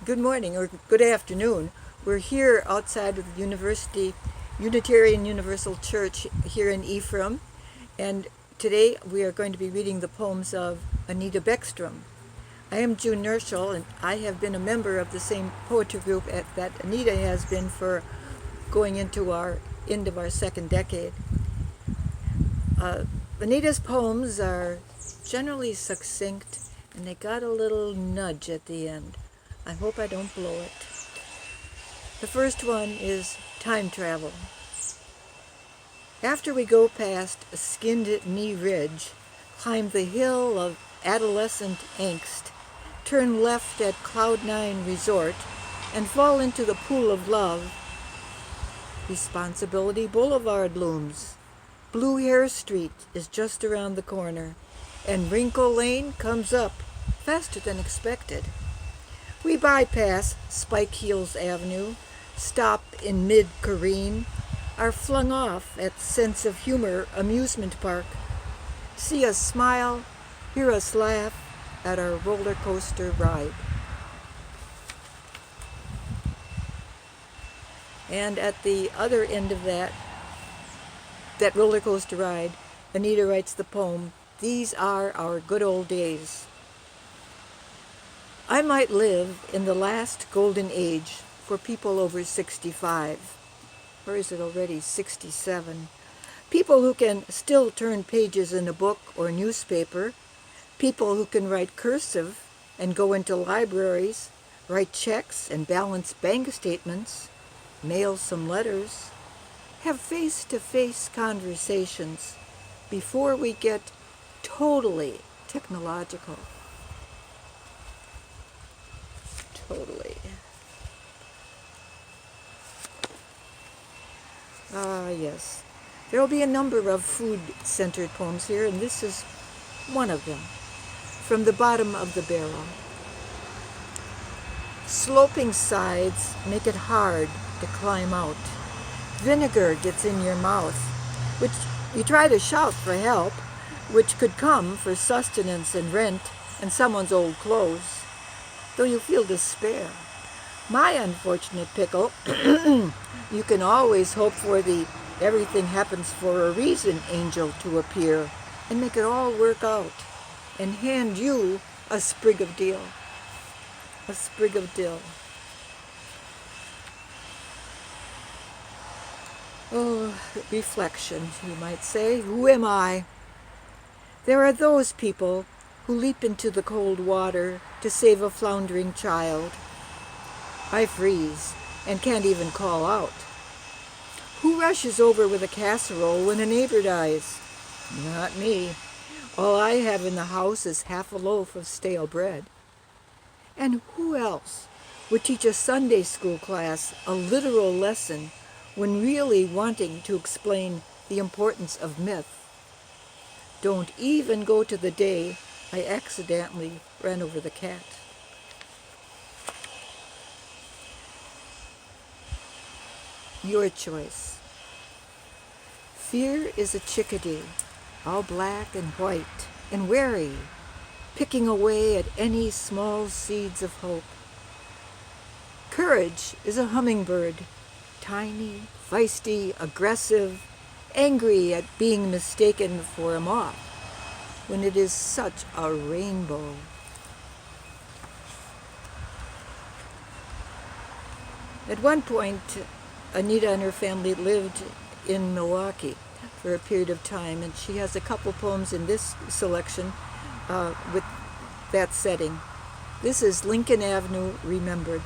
Good morning or good afternoon. We're here outside of the Unitarian Universal Church here in Ephraim, and today we are going to be reading the poems of Anita Beckstrom. I am June Nirschl, and I have been a member of the same poetry group that Anita has been for going into our end of our second decade. Anita's poems are generally succinct, and they got a little nudge at the end. I hope I don't blow it. The first one is time travel. After we go past a skinned knee ridge, climb the hill of adolescent angst, turn left at Cloud9 Resort, and fall into the pool of love, Responsibility Boulevard looms. Blue Hair Street is just around the corner, and Wrinkle Lane comes up faster than expected. We bypass Spike Heels Avenue, stop in mid-careen, are flung off at Sense of Humor Amusement Park. See us smile, hear us laugh at our roller coaster ride. And at the other end of that roller coaster ride, Anita writes the poem, "These are our good old days." I might live in the last golden age for people over 65. Or is it already 67? People who can still turn pages in a book or newspaper. People who can write cursive and go into libraries, write checks and balance bank statements, mail some letters, have face-to-face conversations before we get totally technological. Totally. Yes. There will be a number of food-centered poems here, and this is one of them. From the bottom of the barrel. Sloping sides make it hard to climb out. Vinegar gets in your mouth, which you try to shout for help, which could come for sustenance and rent and someone's old clothes, though you feel despair. My unfortunate pickle, you can always hope for the everything happens for a reason angel to appear and make it all work out and hand you a sprig of dill. A sprig of dill. Oh, reflection, you might say. Who am I? There are those people who leap into the cold water to save a floundering child. I freeze and can't even call out. Who rushes over with a casserole when a neighbor dies? Not me. All I have in the house is half a loaf of stale bread. And who else would teach a Sunday school class a literal lesson when really wanting to explain the importance of myth? Don't even go to the day I accidentally ran over the cat. Your choice. Fear is a chickadee, all black and white and wary, picking away at any small seeds of hope. Courage is a hummingbird, tiny, feisty, aggressive, angry at being mistaken for a moth, when it is such a rainbow. At one point, Anita and her family lived in Milwaukee for a period of time, and she has a couple poems in this selection with that setting. This is Lincoln Avenue Remembered.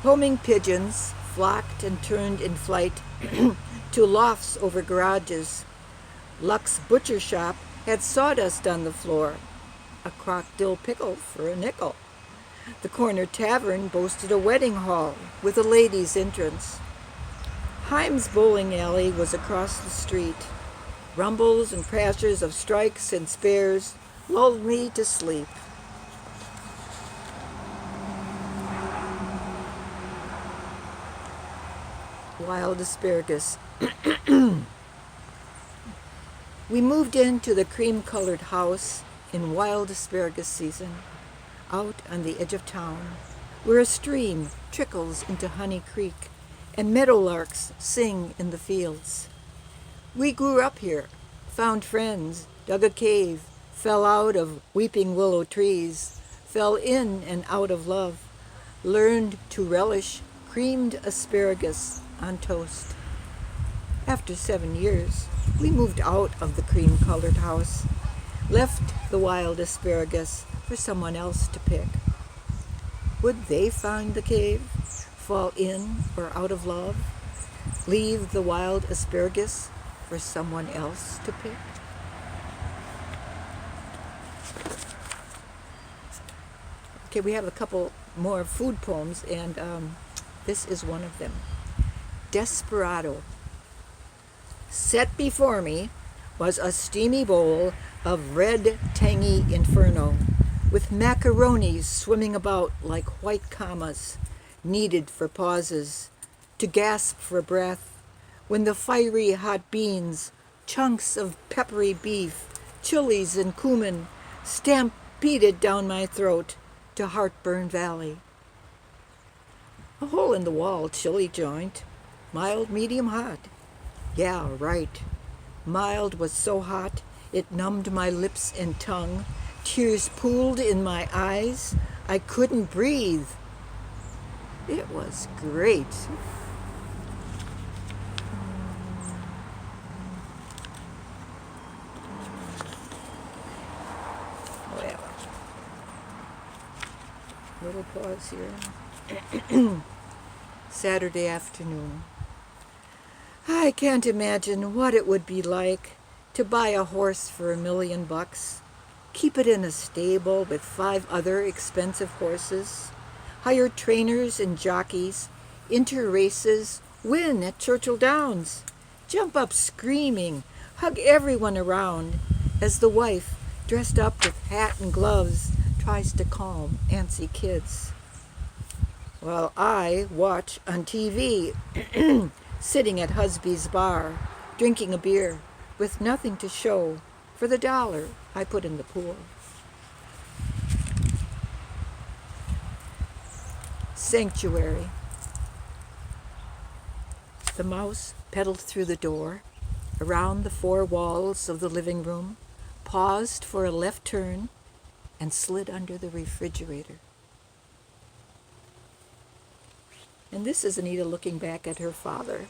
Homing pigeons flocked and turned in flight to lofts over garages. Luck's butcher shop had sawdust on the floor, a crock dill pickle for a nickel. The corner tavern boasted a wedding hall with a ladies' entrance. Himes Bowling Alley was across the street. Rumbles and crashes of strikes and spares lulled me to sleep. Wild asparagus. We moved into the cream-colored house in wild asparagus season. out on the edge of town, where a stream trickles into Honey Creek and meadowlarks sing in the fields. We grew up here, found friends, dug a cave, fell out of weeping willow trees, fell in and out of love, learned to relish creamed asparagus on toast. After 7 years, we moved out of the cream-colored house, left the wild asparagus for someone else to pick. Would they find the cave, fall in or out of love, leave the wild asparagus for someone else to pick? Okay, we have a couple more food poems, and this is one of them. Desperado. Set before me was a steamy bowl of red, tangy inferno, with macaronis swimming about like white commas, needed for pauses, to gasp for breath, when the fiery hot beans, chunks of peppery beef, chilies and cumin, stampeded down my throat to Heartburn Valley. A hole-in-the-wall chili joint, mild, medium, hot. Yeah, right. Mild was so hot, it numbed my lips and tongue. Tears pooled in my eyes. I couldn't breathe. It was great. Well, little pause here. Saturday afternoon. I can't imagine what it would be like to buy a horse for $1 million, keep it in a stable with 5 other expensive horses, hire trainers and jockeys, enter races, win at Churchill Downs, jump up screaming, hug everyone around as the wife, dressed up with hat and gloves, tries to calm antsy kids. While I watch on TV, sitting at Husby's bar, drinking a beer, with nothing to show for the $1 I put in the pool. Sanctuary. The mouse pedaled through the door, around the 4 walls of the living room, paused for a left turn, and slid under the refrigerator. And this is Anita looking back at her father.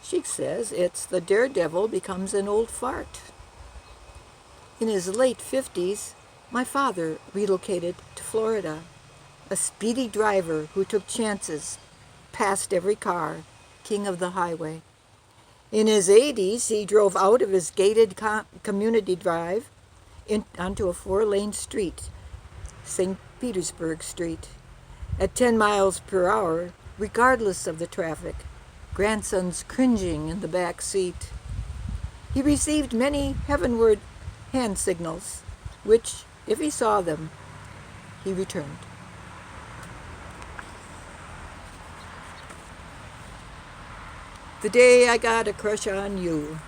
She says it's the daredevil becomes an old fart. In his late 50s, my father relocated to Florida, a speedy driver who took chances, passed every car, king of the highway. In his 80s, he drove out of his gated community drive onto a 4-lane street, St. Petersburg Street. At 10 miles per hour, regardless of the traffic, grandsons cringing in the back seat. He received many heavenward hand signals, which, if he saw them, he returned. The day I got a crush on you.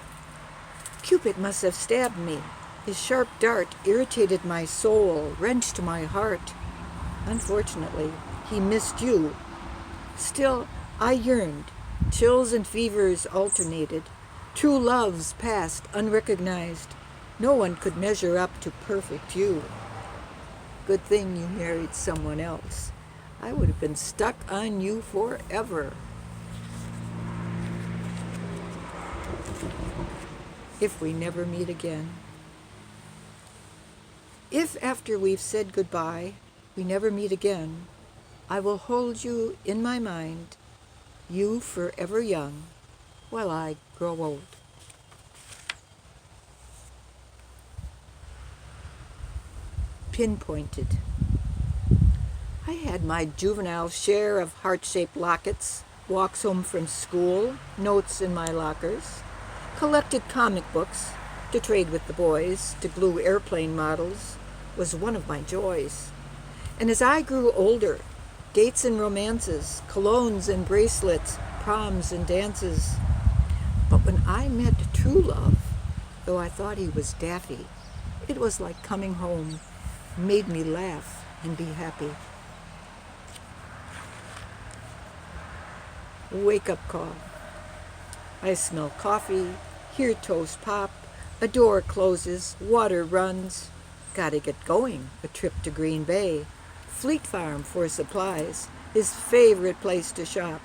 Cupid must have stabbed me. His sharp dart irritated my soul, wrenched my heart. Unfortunately, he missed you. Still, I yearned. Chills and fevers alternated. True loves passed unrecognized. No one could measure up to perfect you. Good thing you married someone else. I would have been stuck on you forever. If we never meet again. If after we've said goodbye, we never meet again, I will hold you in my mind, you forever young, while I grow old. Pinpointed. I had my juvenile share of heart-shaped lockets, walks home from school, notes in my lockers, collected comic books, to trade with the boys, to glue airplane models, was one of my joys. And as I grew older, dates and romances, colognes and bracelets, proms and dances. But when I met true love, though I thought he was daffy, it was like coming home, made me laugh, and be happy. Wake up call. I smell coffee, hear toast pop, a door closes, water runs. Gotta get going, a trip to Green Bay. Fleet Farm for supplies, his favorite place to shop.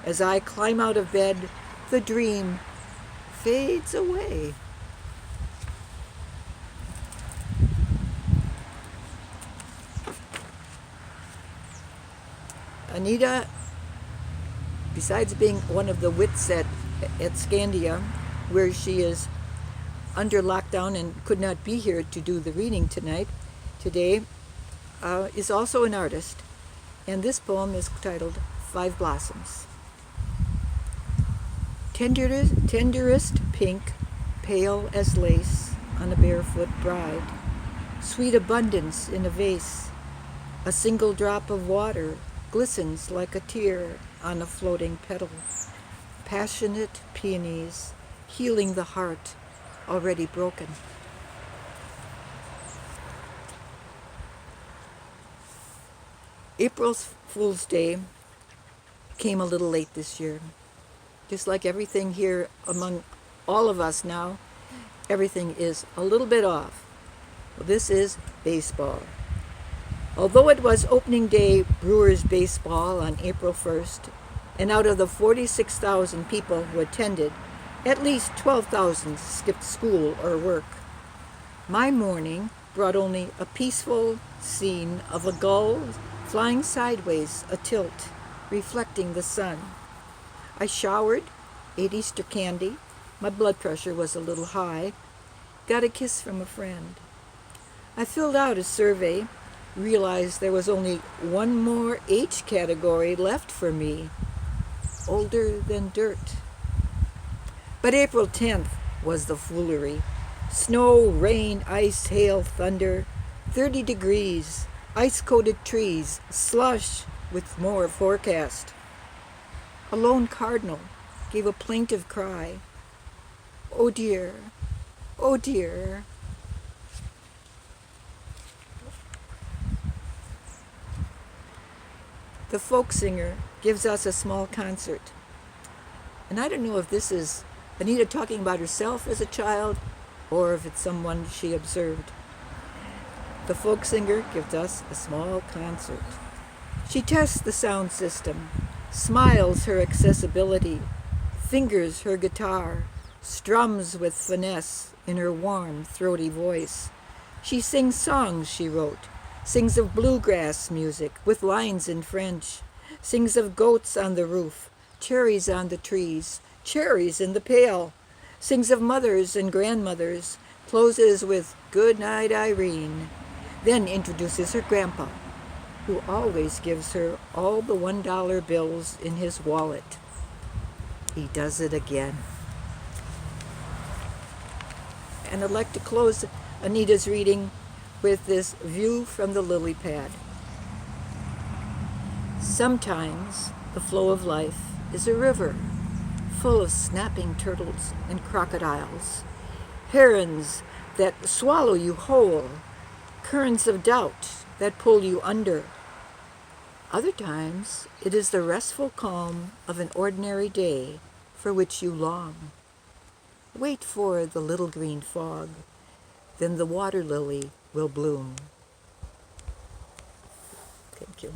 As I climb out of bed, the dream fades away. Anita, besides being one of the wits at Scandia, where she is under lockdown and could not be here to do the reading today, is also an artist. And this poem is titled Five Blossoms. Tenderest pink, pale as lace on a barefoot bride. Sweet abundance in a vase. A single drop of water glistens like a tear on a floating petal. Passionate peonies, healing the heart already broken. April Fool's Day came a little late this year. Just like everything here among all of us now, everything is a little bit off. Well, this is baseball. Although it was opening day Brewers baseball on April 1st, and out of the 46,000 people who attended, at least 12,000 skipped school or work. My morning brought only a peaceful scene of a gull flying sideways a tilt, reflecting the sun. I showered, ate Easter candy, my blood pressure was a little high, got a kiss from a friend. I filled out a survey, realized there was only one more H category left for me, older than dirt. But April 10th was the foolery. Snow, rain, ice, hail, thunder, 30 degrees, ice-coated trees, slush with more forecast. A lone cardinal gave a plaintive cry. Oh dear, oh dear. The folk singer gives us a small concert. And I don't know if this is Anita talking about herself as a child or if it's someone she observed. The folk singer gives us a small concert. She tests the sound system, smiles her accessibility, fingers her guitar, strums with finesse in her warm, throaty voice. She sings songs she wrote, sings of bluegrass music with lines in French, sings of goats on the roof, cherries on the trees, cherries in the pail, sings of mothers and grandmothers, closes with Good Night, Irene, then introduces her grandpa, who always gives her all the $1 bills in his wallet. He does it again. And I'd like to close Anita's reading with this view from the lily pad. Sometimes the flow of life is a river full of snapping turtles and crocodiles, herons that swallow you whole, currents of doubt that pull you under. Other times it is the restful calm of an ordinary day for which you long. Wait for the little green fog, then the water lily will bloom. Thank you.